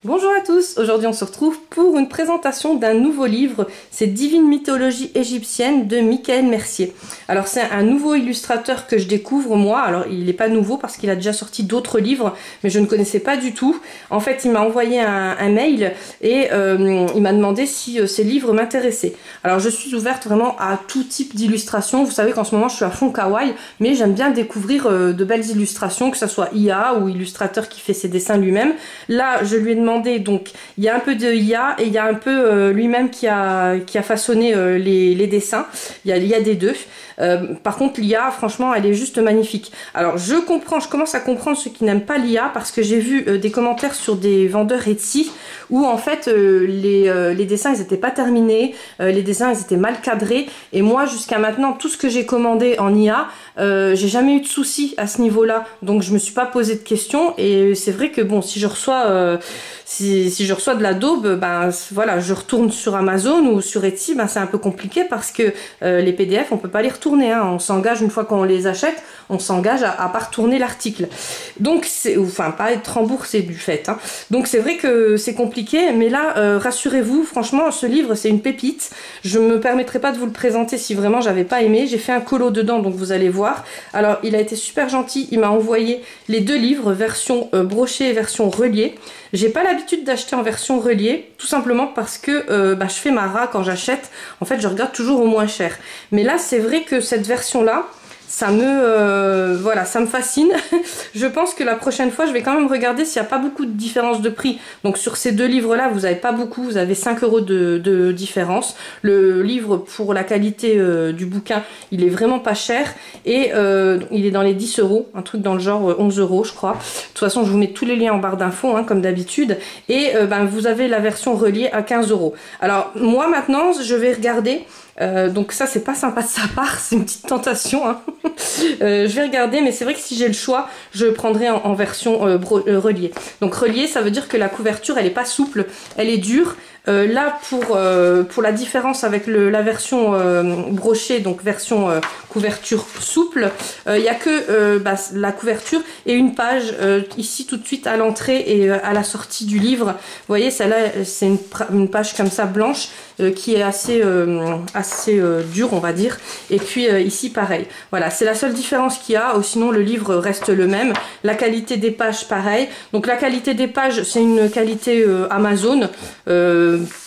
Bonjour à tous, aujourd'hui on se retrouve pour une présentation d'un nouveau livre, c'est Divine mythologie égyptienne de Michael Mercier. Alors c'est un nouveau illustrateur que je découvre moi, alors il n'est pas nouveau parce qu'il a déjà sorti d'autres livres, mais je ne connaissais pas du tout. En fait il m'a envoyé un mail et il m'a demandé si ces livres m'intéressaient. Alors je suis ouverte vraiment à tout type d'illustration, vous savez qu'en ce moment je suis à fond kawaii, mais j'aime bien découvrir de belles illustrations, que ce soit IA ou illustrateur qui fait ses dessins lui-même. Là je lui ai demandé, donc il y a un peu de IA et il y a un peu lui-même qui a façonné les dessins, il y a des deux. Par contre l'IA franchement elle est juste magnifique. Alors je commence à comprendre ceux qui n'aiment pas l'IA parce que j'ai vu des commentaires sur des vendeurs Etsy où en fait les dessins ils étaient pas terminés, les dessins ils étaient mal cadrés et moi jusqu'à maintenant tout ce que j'ai commandé en IA j'ai jamais eu de soucis à ce niveau là, donc je me suis pas posé de questions. Et c'est vrai que bon, si je reçois si je reçois de la daube, ben voilà, je retourne sur Amazon ou sur Etsy, ben c'est un peu compliqué parce que les PDF on peut pas les retourner, hein. On s'engage une fois qu'on les achète, on s'engage à pas retourner l'article, donc c'est, enfin pas être remboursé du fait, hein. Donc c'est vrai que c'est compliqué, mais là rassurez-vous, franchement ce livre c'est une pépite. Je me permettrai pas de vous le présenter si vraiment j'avais pas aimé. J'ai fait un colo dedans, donc vous allez voir. Alors il a été super gentil, il m'a envoyé les deux livres, version brochée et version reliée. J'ai pas l'habitude d'acheter en version reliée, tout simplement parce que je fais ma rat quand j'achète. En fait je regarde toujours au moins cher, mais là c'est vrai que cette version là ça me voilà, ça me fascine. Je pense que la prochaine fois je vais quand même regarder s'il n'y a pas beaucoup de différence de prix. Donc sur ces deux livres là vous n'avez pas beaucoup, vous avez 5 € de différence. Le livre pour la qualité du bouquin il est vraiment pas cher et il est dans les 10 €, un truc dans le genre 11 € je crois. De toute façon je vous mets tous les liens en barre d'infos, hein, comme d'habitude. Et vous avez la version reliée à 15 €. Alors moi maintenant je vais regarder. Donc ça c'est pas sympa de sa part, c'est une petite tentation, hein. Je vais regarder, mais c'est vrai que si j'ai le choix je prendrai en version reliée. Donc reliée ça veut dire que la couverture elle est pas souple, elle est dure. Là pour la différence avec la version brochée, donc version couverture souple, il n'y a que la couverture et une page ici tout de suite à l'entrée et à la sortie du livre. Vous voyez, celle-là c'est une page comme ça blanche qui est assez dure on va dire. Et puis ici pareil. Voilà, c'est la seule différence qu'il y a. Sinon le livre reste le même. La qualité des pages pareil. Donc la qualité des pages c'est une qualité Amazon.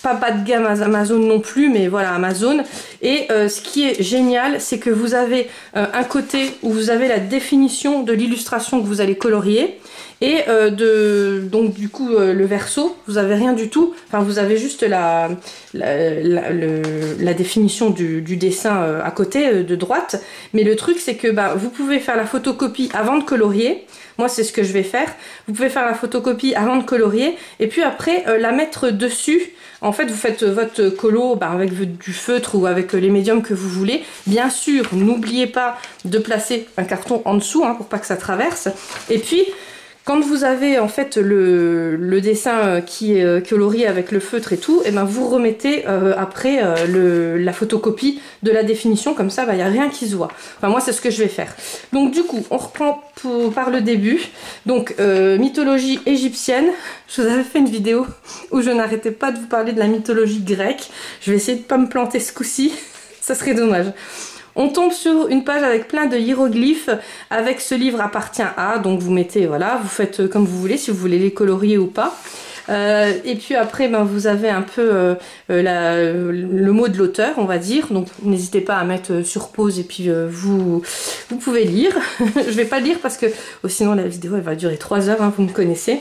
Pas bas de gamme Amazon non plus, mais voilà Amazon. Et ce qui est génial c'est que vous avez un côté où vous avez la définition de l'illustration que vous allez colorier et donc du coup le verso vous avez rien du tout, enfin vous avez juste la définition du dessin à côté de droite. Mais le truc c'est que vous pouvez faire la photocopie avant de colorier. Moi c'est ce que je vais faire. Vous pouvez faire la photocopie avant de colorier et puis après la mettre dessus. En fait vous faites votre colo avec du feutre ou avec les médiums que vous voulez. Bien sûr n'oubliez pas de placer un carton en dessous, hein, pour pas que ça traverse. Et puis quand vous avez en fait le dessin qui est colorié avec le feutre et tout, et vous remettez après la photocopie de la définition, comme ça il n'y a rien qui se voit. Enfin moi c'est ce que je vais faire. Donc du coup on reprend par le début. Donc mythologie égyptienne. Je vous avais fait une vidéo où je n'arrêtais pas de vous parler de la mythologie grecque. Je vais essayer de pas me planter ce coup-ci, ça serait dommage. On tombe sur une page avec plein de hiéroglyphes, avec ce livre appartient à, donc vous mettez, voilà, vous faites comme vous voulez, si vous voulez les colorier ou pas. Et puis après vous avez un peu le mot de l'auteur on va dire, donc n'hésitez pas à mettre sur pause et puis vous pouvez lire. Je vais pas lire parce que sinon la vidéo elle va durer 3 heures, hein, vous me connaissez.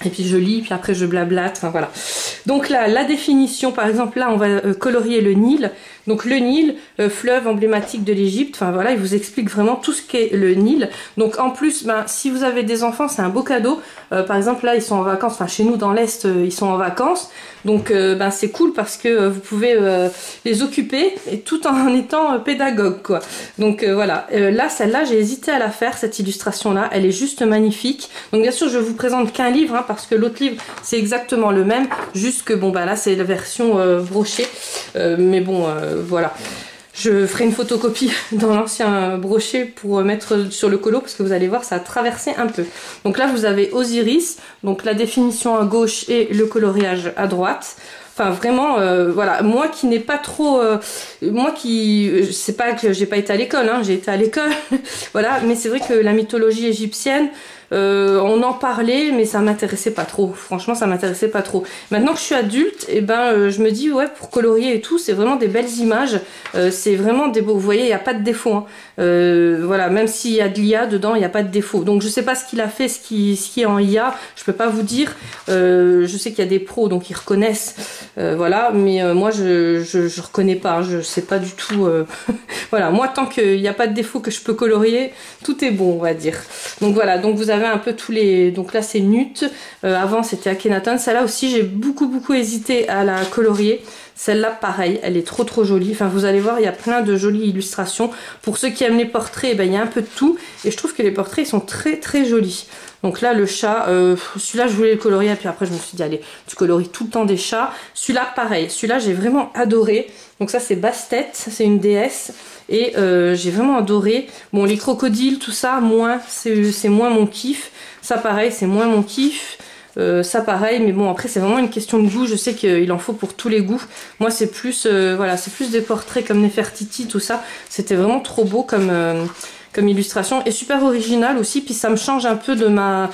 Et puis je lis, puis après je blablate, enfin voilà. Donc là, la définition, par exemple, là on va colorier le Nil. Donc le Nil, fleuve emblématique de l'Égypte, enfin voilà, il vous explique vraiment tout ce qu'est le Nil. Donc en plus, si vous avez des enfants, c'est un beau cadeau. Par exemple là, ils sont en vacances, enfin chez nous dans l'Est, ils sont en vacances. Donc c'est cool parce que vous pouvez les occuper et tout en étant pédagogue quoi. Donc voilà, là celle-là j'ai hésité à la faire, cette illustration là, elle est juste magnifique. Donc bien sûr je vous présente qu'un livre, hein, parce que l'autre livre c'est exactement le même, juste que là c'est la version brochée. Mais bon voilà. Je ferai une photocopie dans l'ancien brochet pour mettre sur le colo parce que vous allez voir, ça a traversé un peu. Donc là, vous avez Osiris, donc la définition à gauche et le coloriage à droite. Enfin vraiment, voilà, moi qui n'ai pas trop, moi qui, c'est pas que j'ai pas été à l'école, hein, j'ai été à l'école, voilà, mais c'est vrai que la mythologie égyptienne, on en parlait, mais ça m'intéressait pas trop. Franchement, ça m'intéressait pas trop. Maintenant que je suis adulte, et ben, je me dis ouais, pour colorier et tout, c'est vraiment des belles images. C'est vraiment des beaux. Vous voyez, il y a pas de défaut. Hein. Voilà, même s'il y a de l'IA dedans, il n'y a pas de défaut. Donc je sais pas ce qu'il a fait, ce qui est en IA, je peux pas vous dire. Je sais qu'il y a des pros, donc ils reconnaissent. Voilà, mais moi je reconnais pas. Hein, je sais pas du tout. Voilà, moi tant qu'il n'y a pas de défaut que je peux colorier, tout est bon, on va dire. Donc voilà, donc vous avez un peu tous les... Donc là c'est Nut, avant c'était Akhenaton, celle-là aussi j'ai beaucoup hésité à la colorier. Celle-là pareil, elle est trop jolie, enfin vous allez voir il y a plein de jolies illustrations. Pour ceux qui aiment les portraits, ben, il y a un peu de tout et je trouve que les portraits ils sont très jolis. Donc là le chat, celui-là je voulais le colorier et puis après je me suis dit allez, tu colories tout le temps des chats. Celui-là pareil, celui-là j'ai vraiment adoré. Donc ça c'est Bastet, c'est une déesse. Et j'ai vraiment adoré. Bon, les crocodiles, tout ça, moins, c'est moins mon kiff. Ça, pareil, c'est moins mon kiff. Ça, pareil, mais bon, après, c'est vraiment une question de goût. Je sais qu'il en faut pour tous les goûts. Moi, c'est plus, voilà, c'est plus des portraits comme Nefertiti, tout ça. C'était vraiment trop beau comme illustration. Et super original aussi. Puis ça me change un peu de ma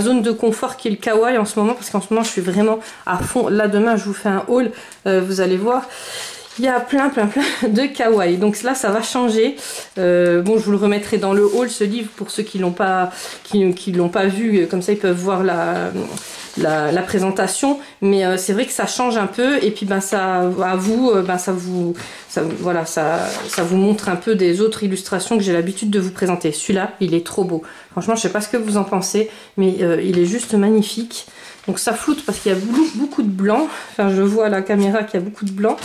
zone de confort qui est le kawaii en ce moment. Parce qu'en ce moment, je suis vraiment à fond. Là, demain, je vous fais un haul. Vous allez voir. Il y a plein de kawaii. Donc là, ça va changer. Bon, je vous le remettrai dans le haul, ce livre, pour ceux qui l'ont pas vu. Comme ça, ils peuvent voir la présentation. Mais c'est vrai que ça change un peu. Et puis, ben, ça, à vous, ben, ça vous montre un peu des autres illustrations que j'ai l'habitude de vous présenter. Celui-là, il est trop beau. Franchement, je sais pas ce que vous en pensez, mais il est juste magnifique. Donc ça floute parce qu'il y a beaucoup de blanc. Enfin, je vois à la caméra qu'il y a beaucoup de blanc.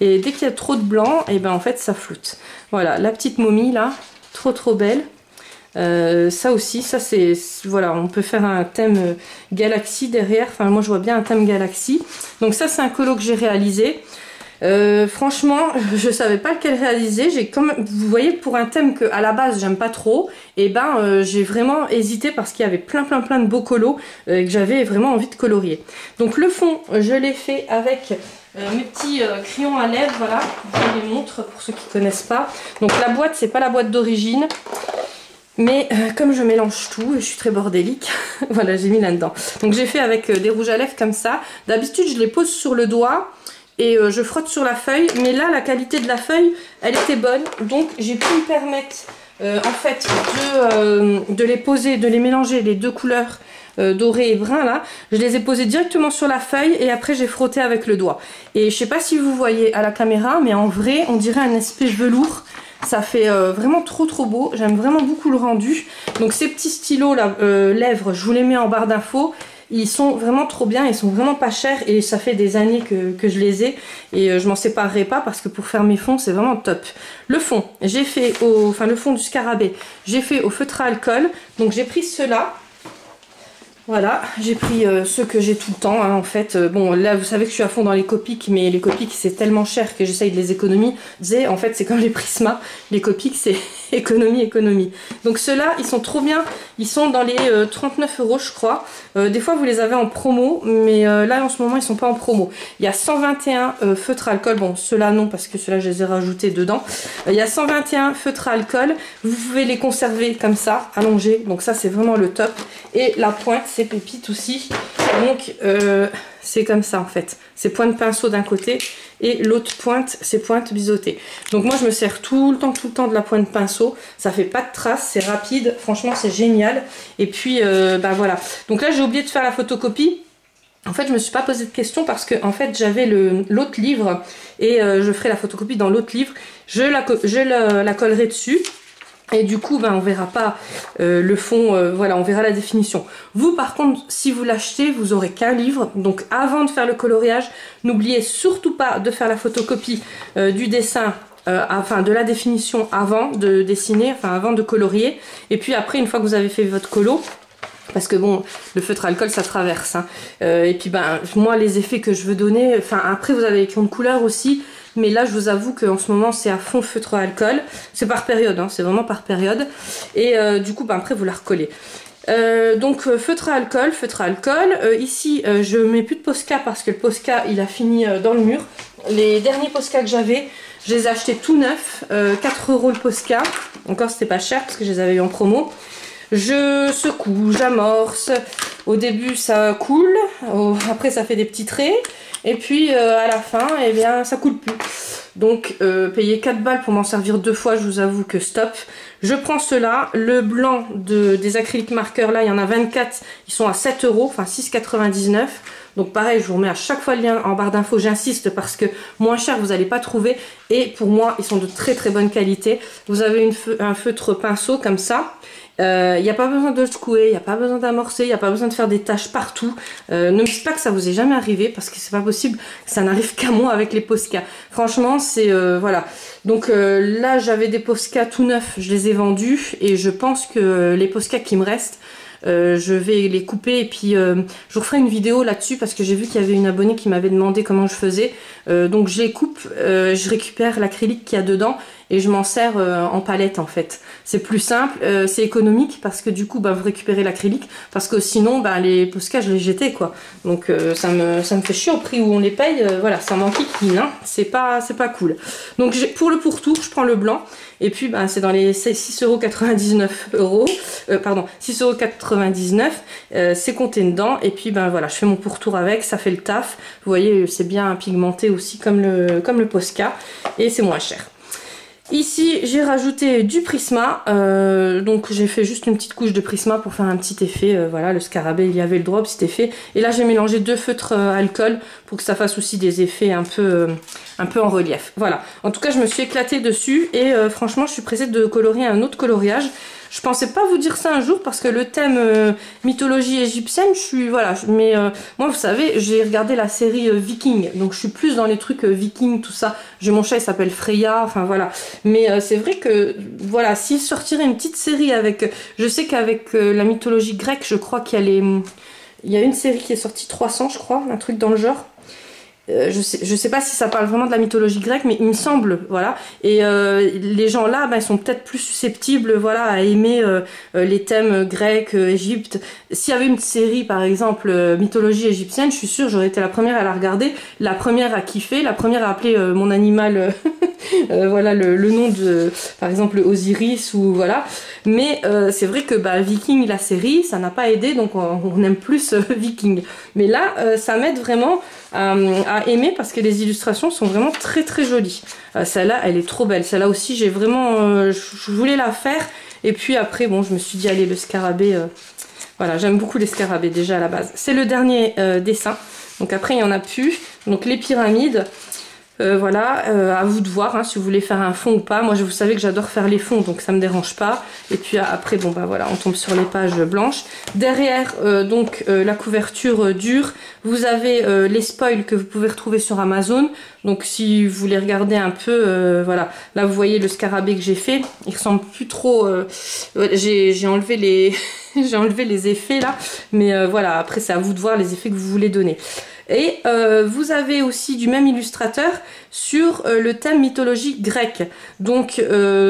Et dès qu'il y a trop de blanc, et ben en fait ça floute. Voilà, la petite momie là, trop belle. Ça aussi, ça c'est... Voilà, on peut faire un thème galaxie derrière. Enfin, moi je vois bien un thème galaxie. Donc ça c'est un colo que j'ai réalisé. Franchement, je savais pas lequel réaliser. J'ai quand même, vous voyez, pour un thème que à la base j'aime pas trop, et ben j'ai vraiment hésité parce qu'il y avait plein de beaux colos que j'avais vraiment envie de colorier. Donc le fond, je l'ai fait avec mes petits crayons à lèvres, voilà, je les montre pour ceux qui connaissent pas. Donc la boîte, c'est pas la boîte d'origine. Mais comme je mélange tout, et je suis très bordélique, voilà, j'ai mis là-dedans. Donc j'ai fait avec des rouges à lèvres comme ça. D'habitude, je les pose sur le doigt et je frotte sur la feuille. Mais là, la qualité de la feuille, elle était bonne. Donc j'ai pu me permettre en fait de les poser, de les mélanger, les deux couleurs doré et brun là. Je les ai posés directement sur la feuille et après j'ai frotté avec le doigt. Et je sais pas si vous voyez à la caméra, mais en vrai, on dirait un espèce de velours. Ça fait vraiment trop beau. J'aime vraiment beaucoup le rendu. Donc ces petits stylos là, lèvres, je vous les mets en barre d'infos. Ils sont vraiment trop bien, ils sont vraiment pas chers et ça fait des années que je les ai et je m'en séparerai pas parce que pour faire mes fonds c'est vraiment top. Le fond, j'ai fait le fond du scarabée, j'ai fait au feutre à alcool. Donc j'ai pris ceux-là. Voilà, j'ai pris ceux que j'ai tout le temps, hein, en fait. Bon, là, vous savez que je suis à fond dans les Copics, mais les Copics, c'est tellement cher que j'essaye de les économiser. En fait, c'est comme les Prisma. Les Copics, c'est économie. Donc ceux-là, ils sont trop bien. Ils sont dans les 39 €, je crois. Des fois, vous les avez en promo, mais là, en ce moment, ils sont pas en promo. Il y a 121 feutres à alcool. Bon, ceux-là, non, parce que ceux-là, je les ai rajoutés dedans. Il y a 121 feutres à alcool. Vous pouvez les conserver comme ça, allongés. Donc ça, c'est vraiment le top. Et la pointe, c'est pépite aussi. Donc, c'est comme ça, en fait. C'est pointe pinceau d'un côté et l'autre pointe, c'est pointe biseautée. Donc moi, je me sers tout le temps de la pointe pinceau. Ça fait pas de traces, c'est rapide. Franchement, c'est génial. Et puis, bah voilà. Donc là, j'ai oublié de faire la photocopie. En fait, je me suis pas posé de questions parce que en fait, j'avais l'autre livre et je ferai la photocopie dans l'autre livre. Je la collerai dessus. Et du coup, ben, on verra pas le fond, voilà, on verra la définition. Vous, par contre, si vous l'achetez, vous aurez qu'un livre. Donc, avant de faire le coloriage, n'oubliez surtout pas de faire la photocopie du dessin, enfin de la définition avant de dessiner, enfin avant de colorier. Et puis après, une fois que vous avez fait votre colo, Parce que bon, le feutre alcool, ça traverse. Hein. Et puis ben, moi, les effets que je veux donner... Enfin, après, vous avez les crayons de couleur aussi. Mais là, je vous avoue qu'en ce moment, c'est à fond feutre alcool. C'est par période, hein, c'est vraiment par période. Et du coup, ben, après, vous la recollez. Donc feutre à alcool, ici je mets plus de Posca parce que le Posca il a fini dans le mur. Les derniers Posca que j'avais, je les ai achetés tout neufs, 4 € le Posca. Encore c'était pas cher parce que je les avais eu en promo. Je secoue, j'amorce. Au début ça coule, après ça fait des petits traits. Et puis à la fin, eh bien ça coule plus. Donc payer 4 balles pour m'en servir 2 fois, je vous avoue que stop. Je prends ceux-là, le blanc des acryliques marqueurs, là il y en a 24, ils sont à 7 €, enfin 6,99 €. Donc pareil, je vous remets à chaque fois le lien en barre d'infos, j'insiste parce que moins cher vous n'allez pas trouver. Et pour moi, ils sont de très très bonne qualité. Vous avez un feutre pinceau comme ça. Il n'y a pas besoin de secouer, il n'y a pas besoin d'amorcer, il n'y a pas besoin de faire des taches partout. Ne me dites pas que ça vous est jamais arrivé parce que c'est pas possible, ça n'arrive qu'à moi avec les Posca. Franchement, c'est voilà. Donc là, j'avais des Posca tout neufs, je les ai vendus et je pense que les Posca qui me restent, je vais les couper et puis je vous ferai une vidéo là-dessus parce que j'ai vu qu'il y avait une abonnée qui m'avait demandé comment je faisais. Donc je les coupe, je récupère l'acrylique qu'il y a dedans et je m'en sers en palette en fait. C'est plus simple, c'est économique parce que du coup bah, vous récupérez l'acrylique parce que sinon bah, les Posca je les jetais quoi. Donc ça me fait chier au prix où on les paye, voilà ça m'enquiquine, hein. C'est pas cool. Donc pour le pourtour je prends le blanc et puis bah, c'est dans les 6,99 €, pardon 6,99 €, c'est compté dedans et puis ben voilà je fais mon pourtour avec, ça fait le taf. Vous voyez c'est bien pigmenté aussi comme le Posca et c'est moins cher. Ici j'ai rajouté du Prisma, donc j'ai fait juste une petite couche de Prisma pour faire un petit effet, voilà le scarabée il y avait le droit au petit effet. Et là j'ai mélangé 2 feutres alcool pour que ça fasse aussi des effets un peu en relief. Voilà, en tout cas je me suis éclatée dessus et franchement je suis pressée de colorier un autre coloriage. Je pensais pas vous dire ça un jour parce que le thème mythologie égyptienne, je suis voilà, mais moi vous savez, j'ai regardé la série Viking, donc je suis plus dans les trucs Viking tout ça. J'ai mon chat, il s'appelle Freya, enfin voilà. Mais c'est vrai que voilà, s'il sortirait une petite série avec, je sais qu'avec la mythologie grecque, je crois qu'il y a une série qui est sortie 300, je crois, un truc dans le genre. Je sais pas si ça parle vraiment de la mythologie grecque, mais il me semble, voilà. Et les gens là, ils sont peut-être plus susceptibles, voilà, à aimer les thèmes grecs, Égypte. S'il y avait une série, par exemple, mythologie égyptienne, je suis sûre, j'aurais été la première à la regarder, la première à kiffer, la première à appeler mon animal, voilà, le nom de, par exemple, Osiris ou voilà. Mais c'est vrai que Viking, la série, ça n'a pas aidé, donc on aime plus Viking. Mais là, ça m'aide vraiment à aimer parce que les illustrations sont vraiment très très jolies. Celle-là, elle est trop belle. Celle-là aussi, j'ai vraiment, je voulais la faire. Et puis après, bon, je me suis dit, allez, le scarabée, voilà, j'aime beaucoup les scarabées déjà à la base. C'est le dernier dessin. Donc après, il n'y en a plus. Donc les pyramides. Voilà, à vous de voir hein, si vous voulez faire un fond ou pas. Moi, vous savez que j'adore faire les fonds, donc ça me dérange pas. Et puis après, bon bah voilà, on tombe sur les pages blanches. Derrière, donc la couverture dure. Vous avez les spoils que vous pouvez retrouver sur Amazon. Donc si vous voulez regarder un peu, voilà. Là, vous voyez le scarabée que j'ai fait. Il ressemble plus trop. J'ai enlevé les, j'ai enlevé les effets là, mais voilà. Après, c'est à vous de voir les effets que vous voulez donner. Et vous avez aussi du même illustrateur sur le thème mythologique grec. Donc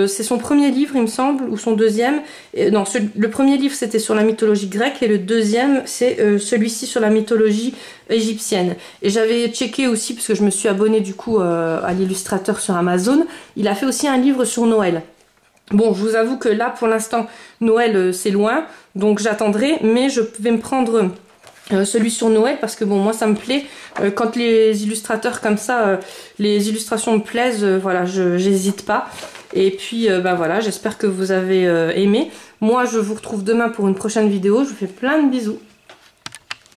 c'est son premier livre il me semble, ou son deuxième. Non, le premier livre c'était sur la mythologie grecque et le deuxième c'est celui-ci sur la mythologie égyptienne. Et j'avais checké aussi, parce que je me suis abonnée du coup à l'illustrateur sur Amazon, il a fait aussi un livre sur Noël. Bon, je vous avoue que là pour l'instant Noël c'est loin, donc j'attendrai, mais je vais me prendre... celui sur Noël parce que bon moi ça me plaît quand les illustrateurs comme ça les illustrations me plaisent, voilà, j'hésite pas. Et puis voilà, j'espère que vous avez aimé. Moi je vous retrouve demain pour une prochaine vidéo, je vous fais plein de bisous.